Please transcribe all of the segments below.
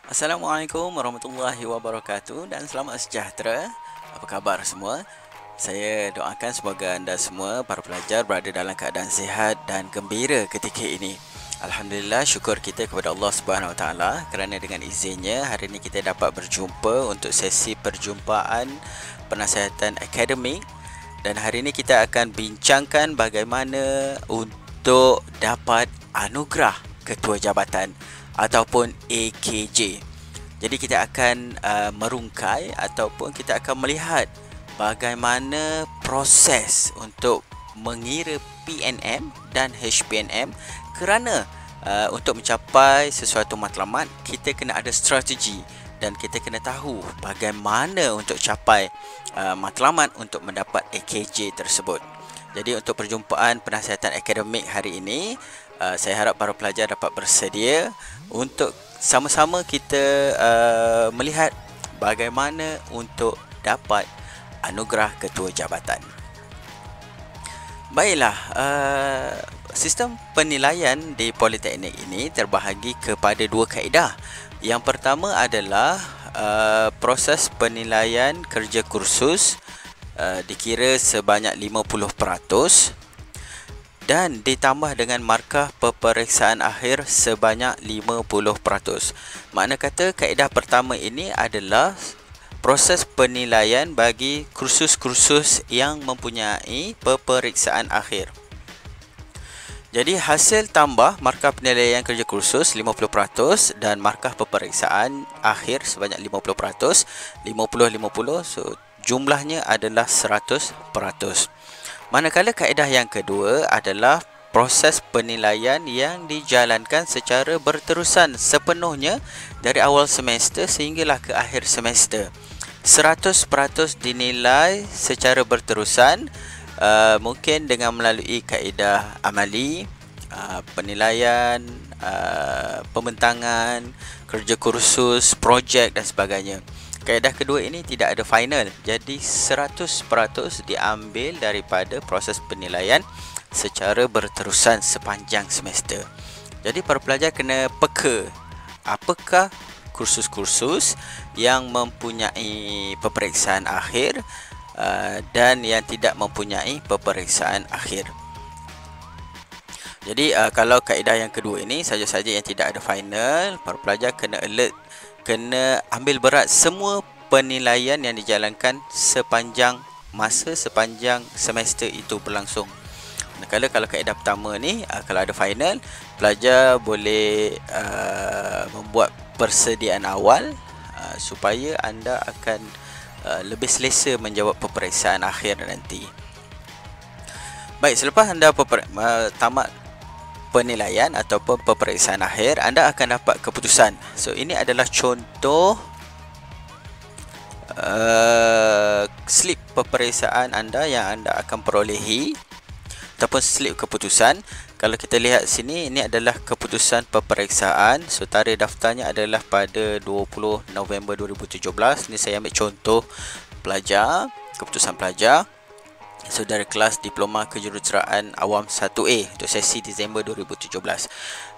Assalamualaikum warahmatullahi wabarakatuh dan selamat sejahtera. Apa khabar semua? Saya doakan semoga anda semua para pelajar berada dalam keadaan sihat dan gembira ketika ini. Alhamdulillah, syukur kita kepada Allah Subhanahu Wa Taala kerana dengan izinnya hari ini kita dapat berjumpa untuk sesi perjumpaan penasihatan akademik, dan hari ini kita akan bincangkan bagaimana untuk dapat anugerah ketua jabatan ataupun AKJ. Jadi kita akan merungkai ataupun kita akan melihat bagaimana proses untuk mengira PNM dan HPNM, kerana untuk mencapai sesuatu matlamat kita kena ada strategi dan kita kena tahu bagaimana untuk capai matlamat untuk mendapat AKJ tersebut. Jadi untuk perjumpaan penasihatan akademik hari ini, saya harap para pelajar dapat bersedia untuk sama-sama kita melihat bagaimana untuk dapat anugerah ketua jabatan. Baiklah, sistem penilaian di Politeknik ini terbahagi kepada dua kaedah. Yang pertama adalah proses penilaian kerja kursus dikira sebanyak 50% dan ditambah dengan markah peperiksaan akhir sebanyak 50%. Makna kata kaedah pertama ini adalah proses penilaian bagi kursus-kursus yang mempunyai peperiksaan akhir. Jadi hasil tambah markah penilaian kerja kursus 50% dan markah peperiksaan akhir sebanyak 50%, 50-50, so jumlahnya adalah 100%. Manakala kaedah yang kedua adalah proses penilaian yang dijalankan secara berterusan sepenuhnya dari awal semester sehinggalah ke akhir semester. 100% dinilai secara berterusan, mungkin dengan melalui kaedah amali, penilaian, pembentangan, kerja kursus, projek dan sebagainya. Kaedah kedua ini tidak ada final, jadi 100% diambil daripada proses penilaian secara berterusan sepanjang semester. Jadi para pelajar kena peka apakah kursus-kursus yang mempunyai peperiksaan akhir dan yang tidak mempunyai peperiksaan akhir. Jadi kalau kaedah yang kedua ini saja-saja yang tidak ada final, para pelajar kena alert, kena ambil berat semua penilaian yang dijalankan sepanjang masa, sepanjang semester itu berlangsung. Kalau kaedah pertama ni, kalau ada final, pelajar boleh membuat persediaan awal supaya anda akan lebih selesa menjawab peperiksaan akhir nanti. Baik, selepas anda tamat penilaian ataupun peperiksaan akhir, anda akan dapat keputusan. So ini adalah contoh slip peperiksaan anda yang anda akan perolehi ataupun slip keputusan. Kalau kita lihat sini, ini adalah keputusan peperiksaan. So tarikh daftarnya adalah pada 20 November 2017. Ini saya ambil contoh pelajar, keputusan pelajar. So dari kelas Diploma Kejuruteraan Awam 1A untuk sesi Disember 2017.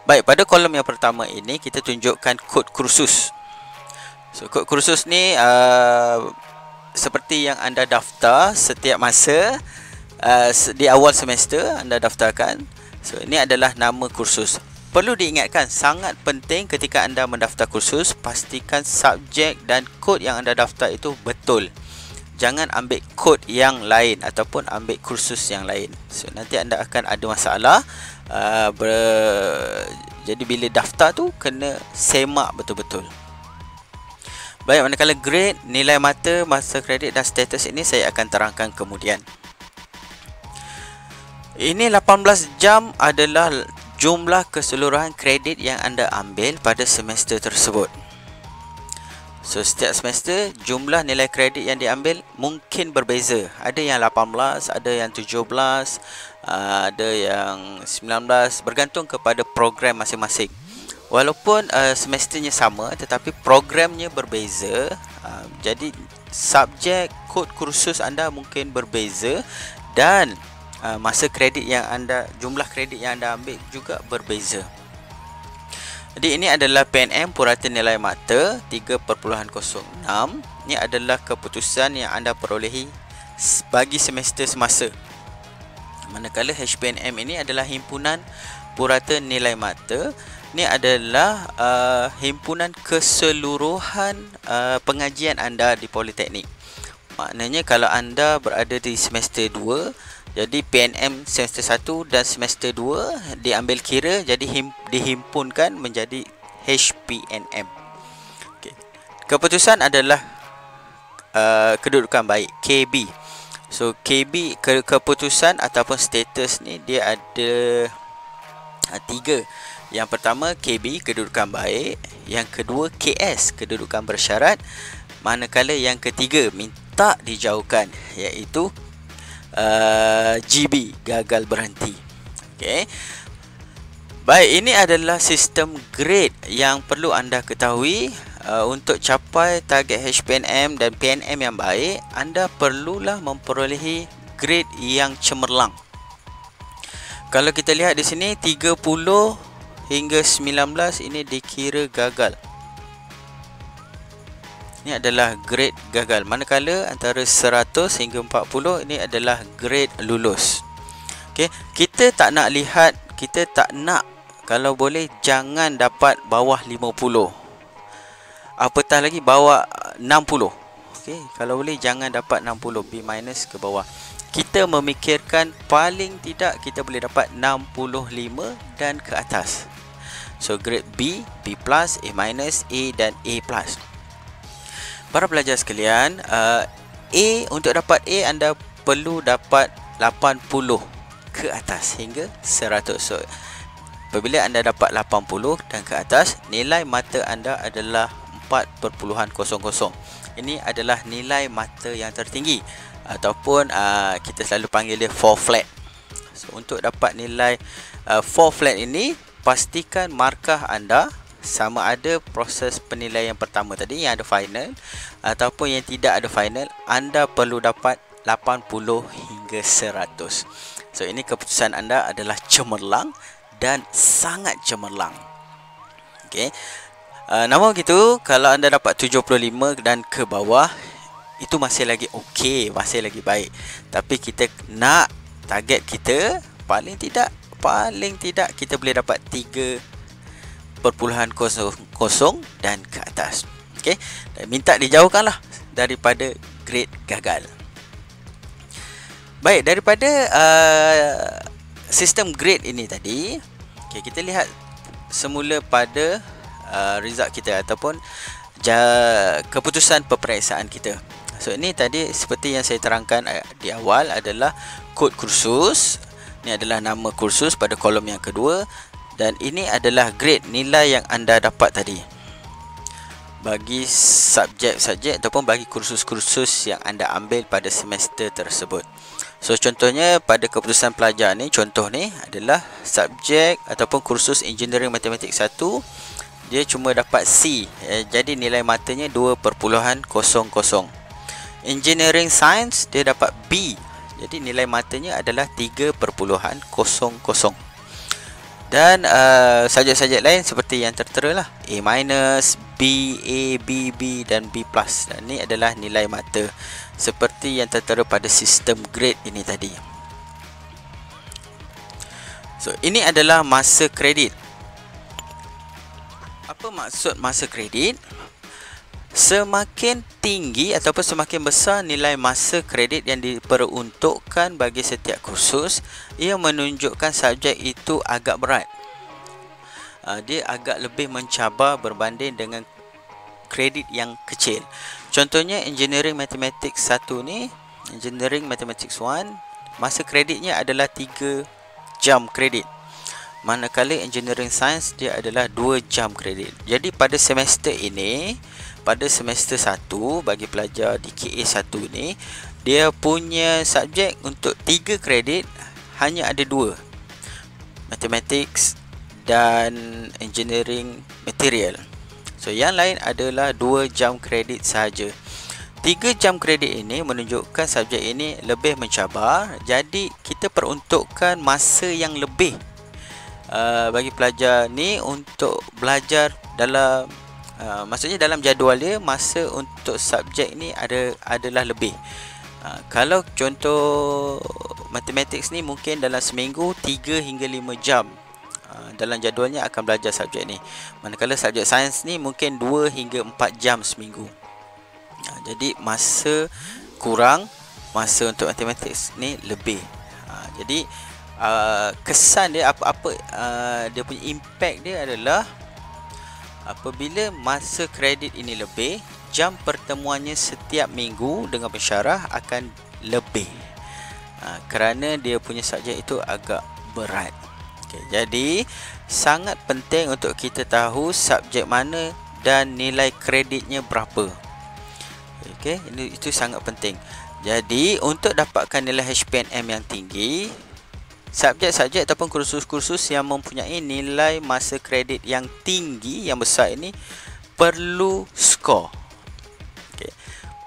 Baik, pada kolom yang pertama ini kita tunjukkan kod kursus. So kod kursus ni seperti yang anda daftar setiap masa di awal semester anda daftarkan. So ini adalah nama kursus. Perlu diingatkan, sangat penting ketika anda mendaftar kursus, pastikan subjek dan kod yang anda daftar itu betul. Jangan ambil kod yang lain ataupun ambil kursus yang lain. So nanti anda akan ada masalah. Jadi bila daftar tu kena semak betul-betul. Baik, manakala grade, nilai mata, masa kredit dan status ini saya akan terangkan kemudian. Ini 18 jam adalah jumlah keseluruhan kredit yang anda ambil pada semester tersebut. So setiap semester jumlah nilai kredit yang diambil mungkin berbeza. Ada yang 18, ada yang 17, ada yang 19, bergantung kepada program masing-masing. Walaupun semesternya sama tetapi programnya berbeza, jadi subjek kod kursus anda mungkin berbeza dan masa kredit yang anda, jumlah kredit yang anda ambil juga berbeza. Jadi ini adalah PNM purata nilai mata 3.06. Ini adalah keputusan yang anda perolehi bagi semester semasa. Manakala HPNM ini adalah himpunan purata nilai mata. Ini adalah himpunan keseluruhan pengajian anda di Politeknik. Maknanya kalau anda berada di semester 2, jadi PNM semester 1 dan semester 2 diambil kira, jadi dihimpunkan menjadi HPNM. Okay. Keputusan adalah kedudukan baik, KB. So KB, keputusan ataupun status ni dia ada 3. Yang pertama KB, kedudukan baik. Yang kedua KS, kedudukan bersyarat. Manakala yang ketiga minta dijauhkan, iaitu GB, gagal berhenti. Okey. Baik, ini adalah sistem grade yang perlu anda ketahui. Untuk capai target HPNM dan PNM yang baik, anda perlulah memperolehi grade yang cemerlang. Kalau kita lihat di sini 30 hingga 19 ini dikira gagal. Ini adalah grade gagal. Manakala antara 100 hingga 40 ini adalah grade lulus. Okey, kita tak nak lihat, kita tak nak, kalau boleh jangan dapat bawah 50. Apatah lagi bawah 60. Okey, kalau boleh jangan dapat 60, B- ke bawah. Kita memikirkan paling tidak kita boleh dapat 65 dan ke atas. So grade B, B+, A-, A dan A+. Para pelajar sekalian, untuk dapat A anda perlu dapat 80 ke atas hingga 100. So apabila anda dapat 80 dan ke atas, nilai mata anda adalah 4.00. Ini adalah nilai mata yang tertinggi, ataupun kita selalu panggil dia 4 flat. So untuk dapat nilai 4 flat ini, pastikan markah anda sama ada proses penilaian pertama tadi yang ada final ataupun yang tidak ada final. Anda perlu dapat 80 hingga 100. So ini keputusan anda adalah cemerlang dan sangat cemerlang. Okey. Namun begitu, kalau anda dapat 75 dan ke bawah, itu masih lagi okey, masih lagi baik. Tapi kita nak target kita paling tidak kita boleh dapat 3.00 dan ke atas. Okey, dan minta dijauhkanlah daripada grade gagal. Baik, daripada sistem grade ini tadi, okey, kita lihat semula pada result kita ataupun keputusan peperiksaan kita. So ini tadi seperti yang saya terangkan di awal adalah kod kursus. Ini adalah nama kursus pada kolom yang kedua. Dan ini adalah grade, nilai yang anda dapat tadi bagi subjek-subjek ataupun bagi kursus-kursus yang anda ambil pada semester tersebut. So contohnya pada keputusan pelajar ni, contoh ni adalah subjek ataupun kursus engineering matematik 1, dia cuma dapat C, jadi nilai matanya 2.00. Engineering science dia dapat B, jadi nilai matanya adalah 3.00. Dan subjek-subjek lain seperti yang tertera lah, A-, B, A, B, B dan B+. Dan ini adalah nilai mata seperti yang tertera pada sistem grade ini tadi. So ini adalah masa kredit. Apa maksud masa kredit? Semakin tinggi ataupun semakin besar nilai masa kredit yang diperuntukkan bagi setiap kursus, ia menunjukkan subjek itu agak berat. Dia agak lebih mencabar berbanding dengan kredit yang kecil. Contohnya Engineering Mathematics 1 ni, Engineering Mathematics 1, masa kreditnya adalah 3 jam kredit. Manakala Engineering Science dia adalah 2 jam kredit. Jadi pada semester ini, pada semester 1 bagi pelajar di KA1 ni, dia punya subjek untuk 3 kredit hanya ada 2, Mathematics dan Engineering Material. So yang lain adalah 2 jam kredit sahaja. 3 jam kredit ini menunjukkan subjek ini lebih mencabar, jadi kita peruntukkan masa yang lebih bagi pelajar ni untuk belajar dalam maksudnya dalam jadual dia, masa untuk subjek ni adalah lebih. Kalau contoh matematik ni mungkin dalam seminggu 3 hingga 5 jam dalam jadualnya akan belajar subjek ni. Manakala subjek sains ni mungkin 2 hingga 4 jam seminggu. Jadi masa kurang, masa untuk matematik ni lebih. Jadi kesan dia apa dia punya impact dia adalah apabila masa kredit ini lebih, jam pertemuannya setiap minggu dengan pensyarah akan lebih. Kerana dia punya subjek itu agak berat. Okay, jadi sangat penting untuk kita tahu subjek mana dan nilai kreditnya berapa. Okey, itu sangat penting. Jadi untuk dapatkan nilai HPNM yang tinggi, subjek-subjek ataupun kursus-kursus yang mempunyai nilai masa kredit yang tinggi, yang besar ini perlu skor. Okay,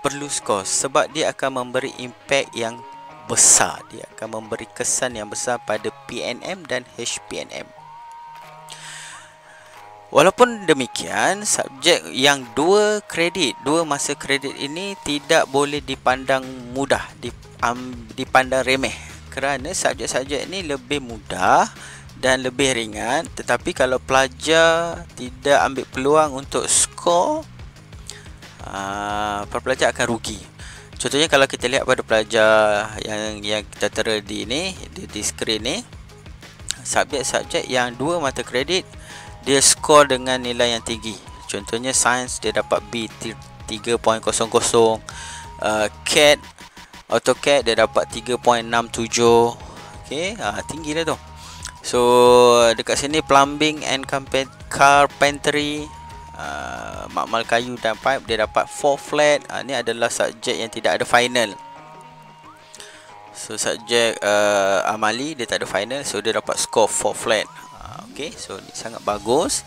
perlu skor sebab dia akan memberi impact yang besar. Dia akan memberi kesan yang besar pada PNM dan HPNM. Walaupun demikian, subjek yang 2 masa kredit ini tidak boleh dipandang mudah, dipandang remeh. Kerana subjek-subjek ini lebih mudah dan lebih ringan. Tetapi kalau pelajar tidak ambil peluang untuk skor, para pelajar akan rugi. Contohnya kalau kita lihat pada pelajar yang kita tera di skrin ni, subjek-subjek yang 2 mata kredit dia skor dengan nilai yang tinggi. Contohnya sains dia dapat B 3.00, CAD AutoCAD dia dapat 3.67. Okey, tinggi dah tu. So dekat sini plumbing and carpentry, makmal kayu dan pipe dia dapat 4 flat. Ni adalah subjek yang tidak ada final. So subjek amali dia tak ada final, so dia dapat skor 4 flat. Okey, so ni sangat bagus.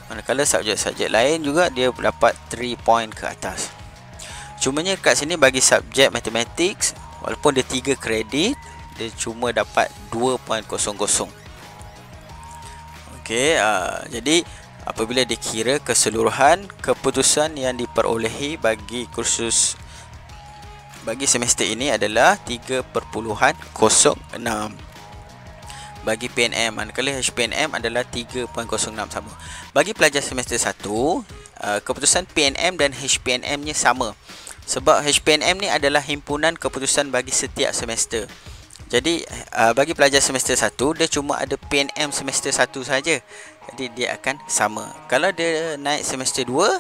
Manakala subjek-subjek lain juga dia dapat 3 point ke atas. Cumanya dekat sini bagi subjek mathematics, walaupun dia 3 kredit, dia cuma dapat 2.00. Okey, jadi apabila dikira keseluruhan keputusan yang diperolehi bagi kursus bagi semester ini adalah 3.06. Bagi PNM, manakala HPNM adalah 3.06 sama. Bagi pelajar semester 1, keputusan PNM dan HPNM-nya sama. Sebab HPNM ni adalah himpunan keputusan bagi setiap semester. Jadi bagi pelajar semester 1, dia cuma ada PNM semester 1 saja. Jadi dia akan sama. Kalau dia naik semester 2,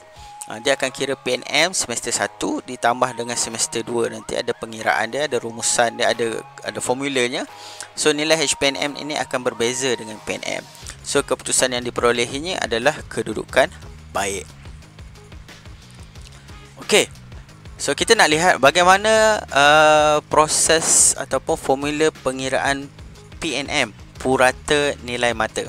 dia akan kira PNM semester 1 ditambah dengan semester 2. Nanti ada pengiraan dia, ada rumusan dia, ada formulanya. So nilai HPNM ini akan berbeza dengan PNM. So keputusan yang diperolehinya adalah kedudukan baik. Okey. So kita nak lihat bagaimana proses ataupun formula pengiraan PNM, purata nilai mata.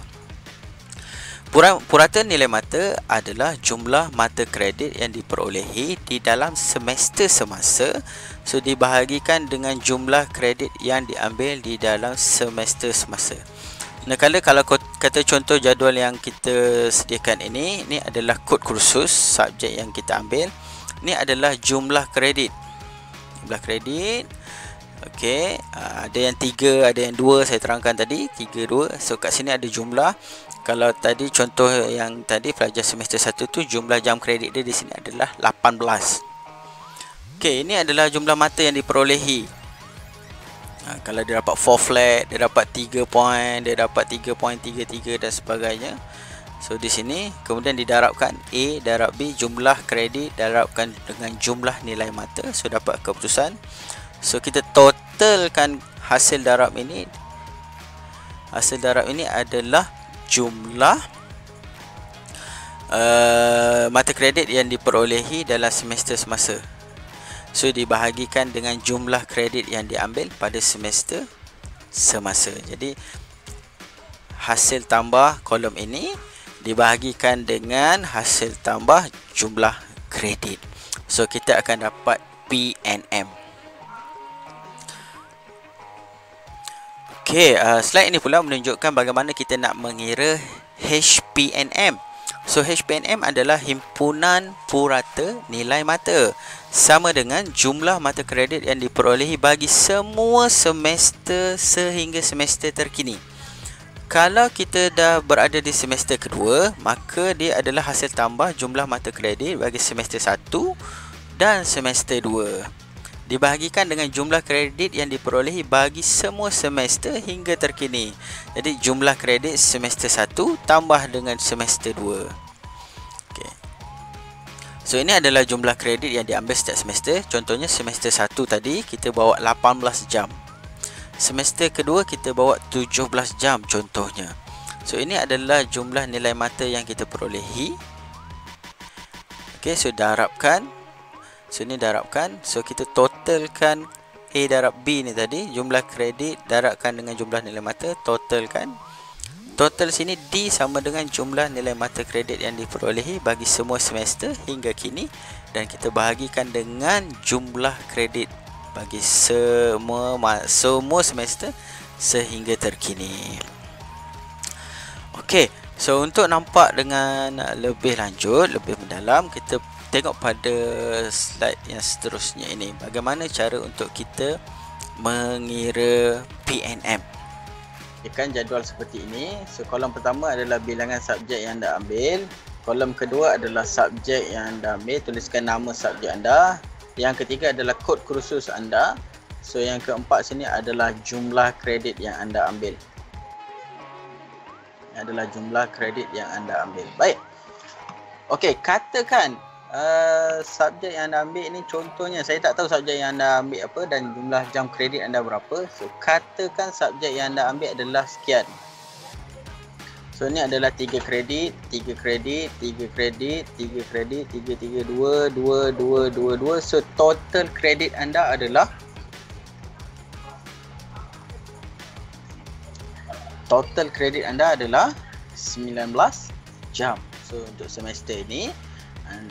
Purata nilai mata adalah jumlah mata kredit yang diperolehi di dalam semester semasa, so dibahagikan dengan jumlah kredit yang diambil di dalam semester semasa. Manakala kalau kata contoh jadual yang kita sediakan ini adalah kod kursus subjek yang kita ambil. Ini adalah jumlah kredit. Jumlah kredit. Okey, ada yang 3, ada yang 2 saya terangkan tadi, 3 2. So kat sini ada jumlah. Kalau tadi contoh yang tadi pelajar semester 1 tu jumlah jam kredit dia di sini adalah 18. Okey, ini adalah jumlah mata yang diperolehi. Kalau dia dapat 4 flat, dia dapat 3 point, dia dapat 3.33 dan sebagainya. So di sini kemudian didarabkan A darab B, jumlah kredit darabkan dengan jumlah nilai mata, so dapat keputusan. So kita totalkan hasil darab ini. Hasil darab ini adalah jumlah mata kredit yang diperolehi dalam semester semasa. So dibahagikan dengan jumlah kredit yang diambil pada semester semasa. Jadi hasil tambah kolom ini dibahagikan dengan hasil tambah jumlah kredit. So kita akan dapat PNM. Okey, slide ini pula menunjukkan bagaimana kita nak mengira HPNM. So HPNM adalah himpunan purata nilai mata, sama dengan jumlah mata kredit yang diperolehi bagi semua semester sehingga semester terkini. Kalau kita dah berada di semester kedua, maka dia adalah hasil tambah jumlah mata kredit bagi semester 1 dan semester 2. Dibahagikan dengan jumlah kredit yang diperolehi bagi semua semester hingga terkini. Jadi jumlah kredit semester 1 tambah dengan semester 2. Okay. So ini adalah jumlah kredit yang diambil setiap semester. Contohnya semester 1 tadi kita bawa 18 jam. Semester kedua kita bawa 17 jam contohnya. So ini adalah jumlah nilai mata yang kita perolehi. Okay, so darabkan. So ni darabkan. So kita totalkan A darab B ni tadi, jumlah kredit darabkan dengan jumlah nilai mata, totalkan. Total sini D sama dengan jumlah nilai mata kredit yang diperolehi bagi semua semester hingga kini, dan kita bahagikan dengan jumlah kredit bagi semua semester sehingga terkini. Okey, so untuk nampak dengan lebih lanjut, lebih mendalam, kita tengok pada slide yang seterusnya ini. Bagaimana cara untuk kita mengira PNM. Ikan jadual seperti ini. So kolom pertama adalah bilangan subjek yang anda ambil. Kolom kedua adalah subjek yang anda ambil. Tuliskan nama subjek anda. Yang ketiga adalah kod kursus anda. So yang keempat sini adalah jumlah kredit yang anda ambil. Ini adalah jumlah kredit yang anda ambil. Baik. Okey, katakan subjek yang anda ambil ini, contohnya saya tak tahu subjek yang anda ambil apa dan jumlah jam kredit anda berapa. So katakan subjek yang anda ambil adalah sekian. So ni adalah 3 kredit, 3 kredit, 3 kredit, 3 kredit, 3, 3, 2, 2, 2, 2, 2. So total kredit anda adalah total kredit anda adalah 19 jam. So untuk semester ini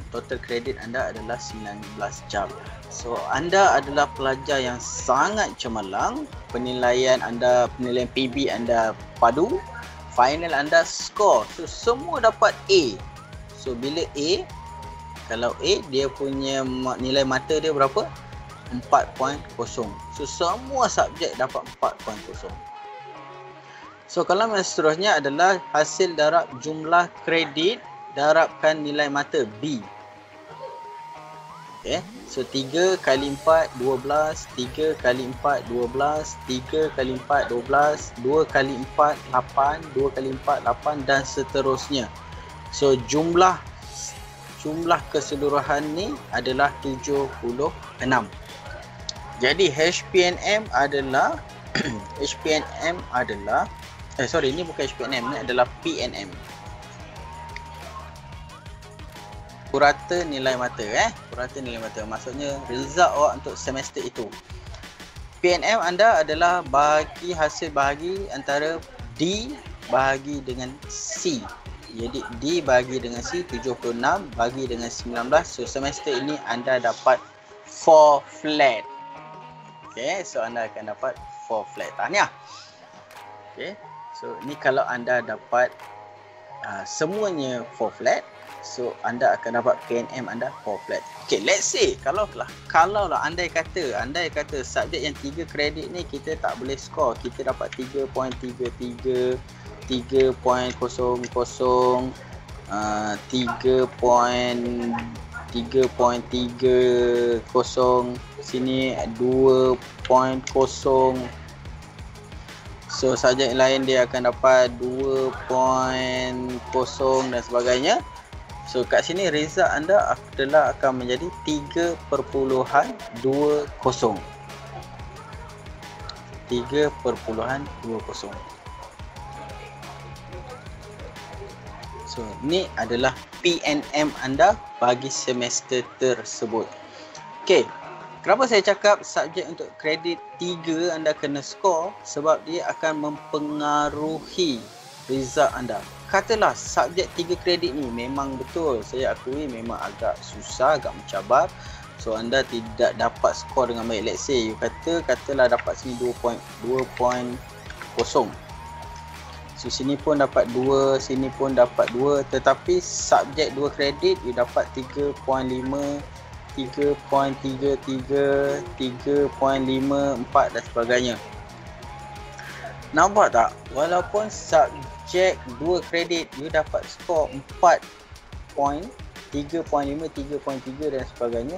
total kredit anda adalah 19 jam. So anda adalah pelajar yang sangat cemerlang. Penilaian anda, penilaian PB anda padu. Final anda skor. So semua dapat A. So bila A, kalau A dia punya nilai mata dia berapa? 4.0. So semua subjek dapat 4.0. So kolom yang seterusnya adalah hasil darab jumlah kredit darabkan nilai mata B. Okay. So 3 kali 4 12, 3 kali 4 12, 3 kali 4 12, 2 kali 4 8, 2 kali 4 8 dan seterusnya. So jumlah keseluruhan ni adalah 76. Jadi HPNM adalah HPNM adalah ini bukan HPNM, ni adalah PNM. Purata nilai mata purata nilai mata maksudnya result awak untuk semester itu. PNM anda adalah bagi hasil bahagi antara D bahagi dengan C. Jadi D bahagi dengan C 76 bahagi dengan 19. So semester ini anda dapat 4 flat. Okay, so anda akan dapat 4 flat. Tahniah. Okay, so ni kalau anda dapat semuanya 4 flat. So anda akan dapat PNM anda 4 flat. Okay, let's say kalau lah andai kata subjek yang 3 kredit ni kita tak boleh skor, kita dapat 3.33, 3.00, 3.30, sini 2.0. So subjek lain dia akan dapat 2.0 dan sebagainya. So kat sini result anda adalah akan menjadi 3.20. 3.20. So ni adalah PNM anda bagi semester tersebut. Okey. Kenapa saya cakap subjek untuk kredit 3 anda kena skor? Sebab dia akan mempengaruhi result anda. Katalah subjek 3 kredit ni memang betul, saya akui memang agak susah, agak mencabar. So anda tidak dapat skor dengan baik. Let's say you katalah dapat sini 2.0 kosong. So sini pun dapat 2, sini pun dapat 2, tetapi subjek 2 kredit you dapat 3.5, 3.33, 3.54 dan sebagainya. Nampak tak? Walaupun subjek 2 kredit you dapat skor 4 point, 3.5, 3.3 dan sebagainya.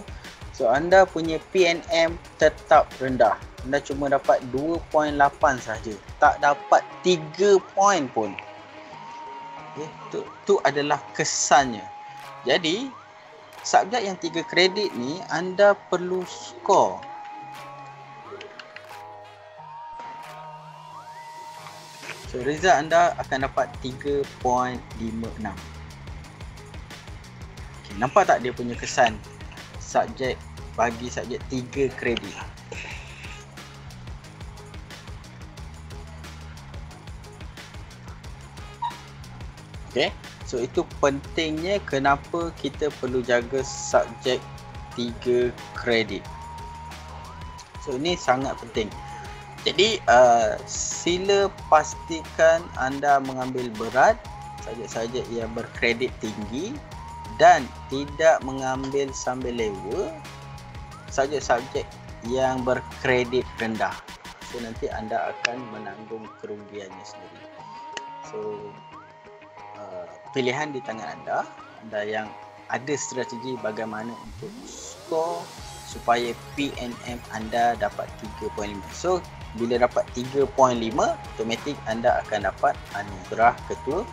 So anda punya PNM tetap rendah. Anda cuma dapat 2.8 saja. Tak dapat 3 point pun. Okay, tu adalah kesannya. Jadi subjek yang 3 kredit ni anda perlu skor. So result anda akan dapat 3.56. Okay, nampak tak dia punya kesan subjek bagi subjek 3 kredit? Okay, so itu pentingnya kenapa kita perlu jaga subjek 3 kredit. So ini sangat penting. Jadi sila pastikan anda mengambil berat subjek-subjek yang berkredit tinggi dan tidak mengambil sambil lewa subjek-subjek yang berkredit rendah. So nanti anda akan menanggung kerugiannya sendiri. So pilihan di tangan anda. Anda yang ada strategi bagaimana untuk skor supaya PNM anda dapat 3.5. So bila dapat 3.5, automatik anda akan dapat anugerah ketua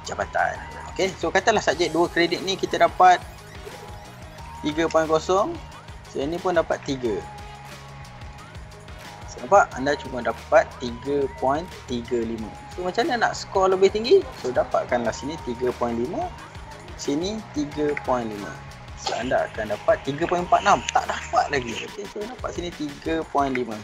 jabatan. Okey, so katalah subjek 2 kredit ni kita dapat 3.0. So ini pun dapat 3. So nampak anda cuma dapat 3.35. So macam mana nak skor lebih tinggi? So dapatkanlah sini 3.5, sini 3.5. So anda akan dapat 3.46. Tak dapat lagi. Okey, so dapat sini 3.5.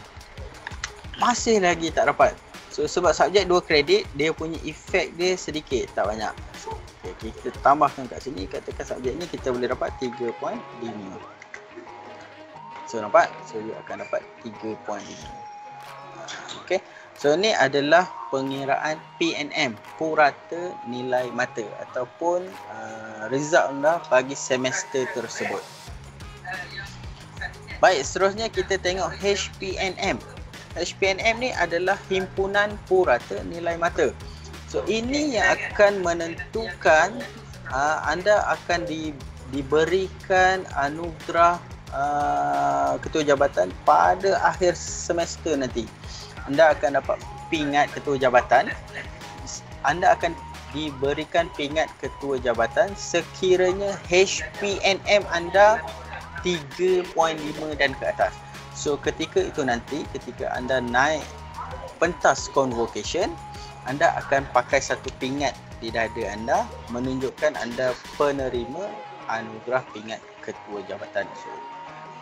Masih lagi tak dapat. So sebab subjek 2 kredit dia punya efek dia sedikit, tak banyak. So okay, kita tambahkan kat sini, katakan subjek ni kita boleh dapat 3.5. So nampak? So you akan dapat 3.5. Okey. So ni adalah pengiraan PNM, purata nilai mata ataupun result anda bagi semester tersebut. Baik, seterusnya kita tengok HPNM. HPNM ni adalah himpunan purata nilai mata. So ini yang akan menentukan anda akan diberikan anugerah ketua jabatan pada akhir semester nanti. Anda akan dapat pingat ketua jabatan. Anda akan diberikan pingat ketua jabatan sekiranya HPNM anda 3.5 dan ke atas. So ketika itu nanti, ketika anda naik pentas convocation, anda akan pakai satu pingat di dada anda menunjukkan anda penerima anugerah pingat ketua jabatan. So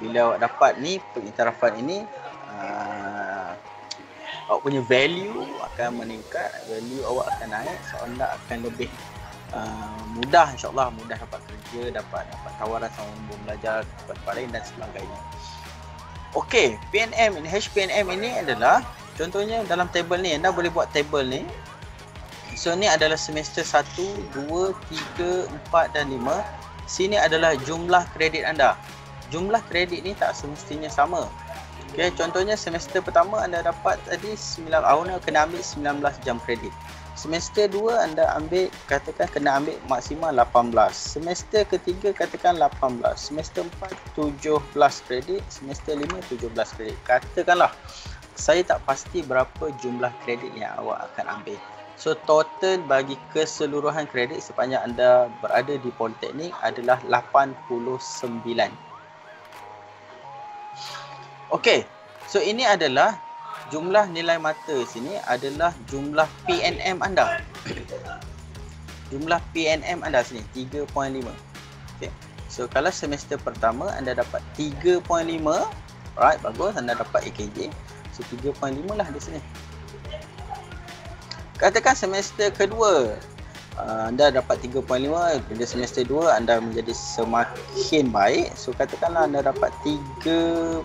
bila awak dapat ni pengiktirafan ini, awak punya value akan meningkat, value awak akan naik, so anda akan lebih mudah, insyaAllah mudah dapat kerja, dapat tawaran sambung belajar, dapat lain dan sebagainya. Okey, PNM ini, HPNM ini adalah contohnya dalam table ni, anda boleh buat table ni. So ni adalah semester 1, 2, 3, 4 dan 5. Sini adalah jumlah kredit anda. Jumlah kredit ni tak semestinya sama. Okey, contohnya semester pertama anda dapat tadi 9, awak kena ambil 19 jam kredit. Semester 2 anda ambil, katakan kena ambil maksimal 18. Semester ketiga katakan 18. Semester 4 17 kredit. Semester 5 17 kredit. Katakanlah saya tak pasti berapa jumlah kredit yang awak akan ambil. So total bagi keseluruhan kredit sepanjang anda berada di Politeknik adalah 89. Okey, so ini adalah jumlah nilai mata sini adalah jumlah PNM anda. Jumlah PNM anda sini 3.5. Okey. So kalau semester pertama anda dapat 3.5, right, bagus, anda dapat AKJ. So 3.5 lah di sini. Katakan semester kedua anda dapat 3.5, pada semester 2 anda menjadi semakin baik. So katakanlah anda dapat 3.75.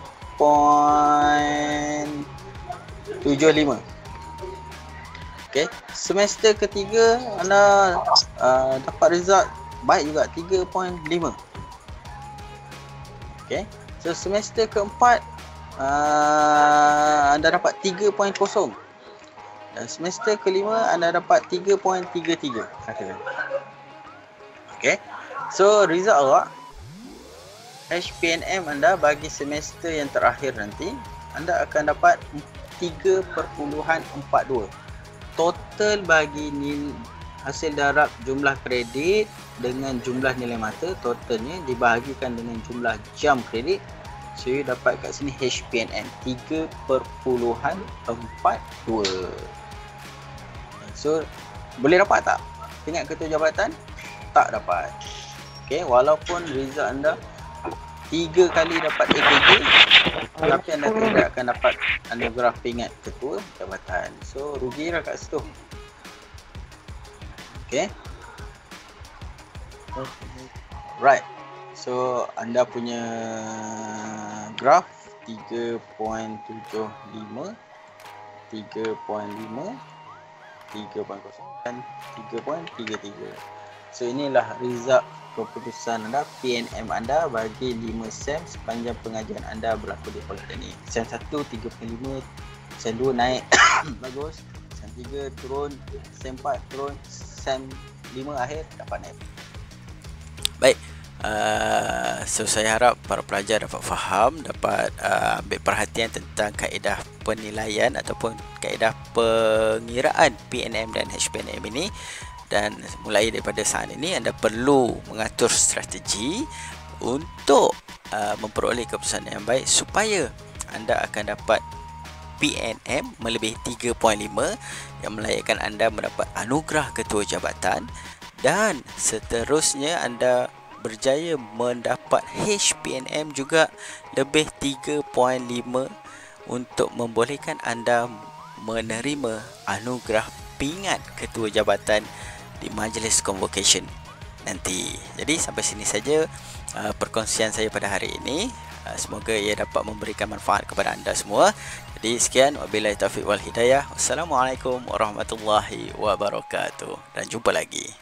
Okey, semester ketiga anda dapat result baik juga 3.5. Okey. So semester keempat anda dapat 3.0. Dan semester kelima anda dapat 3.33 katakan. Okey. So result awak HPNM anda bagi semester yang terakhir nanti anda akan dapat 3.42. Total bagi hasil darab jumlah kredit dengan jumlah nilai mata, totalnya dibahagikan dengan jumlah jam kredit, so you dapat kat sini HPNM 3.42. So boleh dapat tak tingkat ketua jabatan? Tak dapat. Okay, walaupun result anda 3 kali dapat AKJ, tapi anda tidak akan dapat anugerah pingat ketua jabatan. So rugi lah kat situ. Okay. Right. So anda punya graf 3.75, 3.5, 3.0 dan 3.33. So inilah result keputusan anda, PNM anda bagi 5 SEM sepanjang pengajian anda berlaku di Politeknik. SEM 1 3.5, SEM 2 naik bagus, SEM 3 turun, SEM 4 turun, SEM 5 akhir dapat naik. Baik, so saya harap para pelajar dapat faham, dapat ambil perhatian tentang kaedah penilaian ataupun kaedah pengiraan PNM dan HPNM ini. Dan mulai daripada saat ini anda perlu mengatur strategi untuk memperoleh keputusan yang baik supaya anda akan dapat PNM melebihi 3.5 yang melayakkan anda mendapat anugerah ketua jabatan, dan seterusnya anda berjaya mendapat HPNM juga lebih 3.5 untuk membolehkan anda menerima anugerah pingat ketua jabatan di majlis convocation nanti. Jadi sampai sini saja perkongsian saya pada hari ini. Semoga ia dapat memberikan manfaat kepada anda semua. Jadi sekian, wabillahi taufiq wal hidayah. Wassalamualaikum warahmatullahi wabarakatuh dan jumpa lagi.